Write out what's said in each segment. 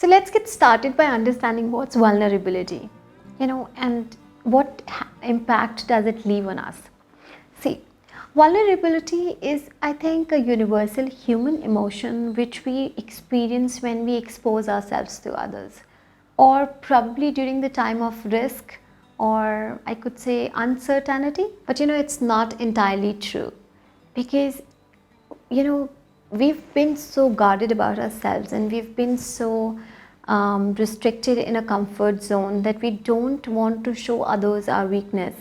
So let's get started by understanding what's vulnerability, and what impact does it leave on us. See, vulnerability is, I think, a universal human emotion which we experience when we expose ourselves to others, or probably during the time of risk, or I could say uncertainty. But it's not entirely true, because we've been so guarded about ourselves, and we've been so restricted in a comfort zone that we don't want to show others our weakness.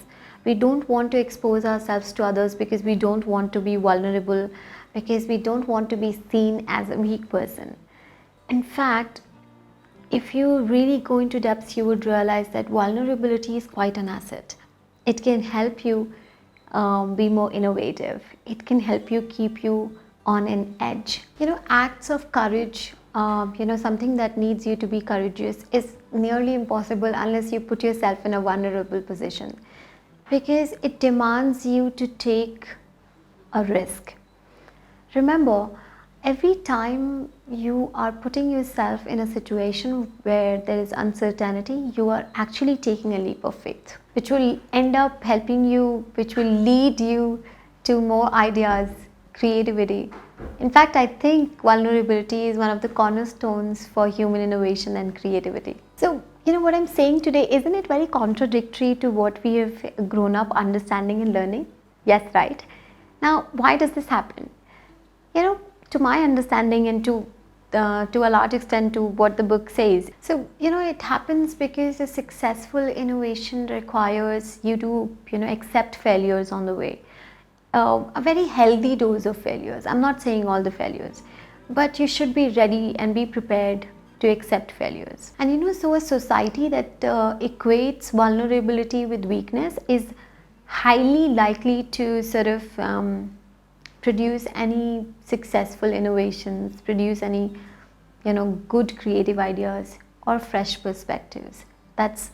We don't want to expose ourselves to others because we don't want to be vulnerable, because we don't want to be seen as a weak person. In fact, if you really go into depths, you would realize that vulnerability is quite an asset. It can help you be more innovative. It can help you keep you on an edge. Acts of courage, something that needs you to be courageous is nearly impossible unless you put yourself in a vulnerable position, because it demands you to take a risk. Remember, every time you are putting yourself in a situation where there is uncertainty, you are actually taking a leap of faith, which will end up helping you, which will lead you to more ideas, creativity. In fact, I think vulnerability is one of the cornerstones for human innovation and creativity. So, what I'm saying today, isn't it very contradictory to what we have grown up understanding and learning? Yes, right? Now, why does this happen? To my understanding, and to a large extent to what the book says. So, it happens because a successful innovation requires you to, accept failures on the way. A very healthy dose of failures. I'm not saying all the failures, but you should be ready and be prepared to accept failures. And so a society that equates vulnerability with weakness is highly likely to sort of produce any successful innovations, produce any good creative ideas or fresh perspectives. That's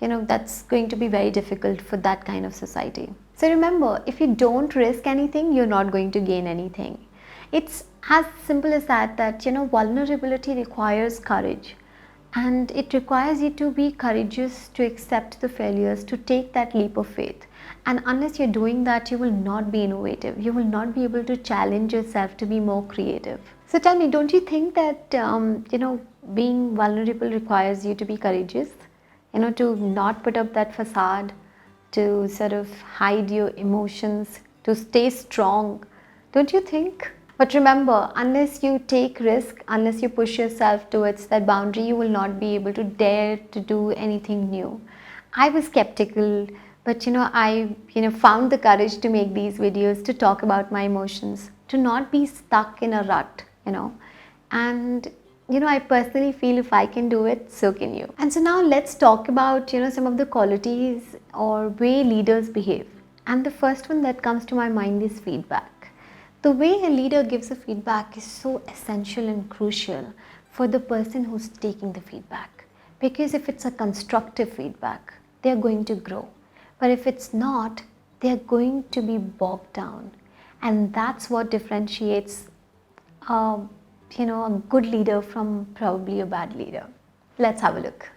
going to be very difficult for that kind of society. So remember, if you don't risk anything, you're not going to gain anything. It's as simple as that, vulnerability requires courage, and it requires you to be courageous, to accept the failures, to take that leap of faith. And unless you're doing that, you will not be innovative. You will not be able to challenge yourself to be more creative. So tell me, don't you think that being vulnerable requires you to be courageous? To not put up that facade, to sort of hide your emotions, to stay strong. Don't you think? But remember, unless you take risk, unless you push yourself towards that boundary, you will not be able to dare to do anything new. I was skeptical, but I found the courage to make these videos, to talk about my emotions, to not be stuck in a rut, and I personally feel if I can do it, so can you. And so now let's talk about some of the qualities or way leaders behave. And the first one that comes to my mind is feedback. The way a leader gives a feedback is so essential and crucial for the person who's taking the feedback. Because if it's a constructive feedback, they're going to grow. But if it's not, they're going to be bogged down. And that's what differentiates a good leader from probably a bad leader. Let's have a look.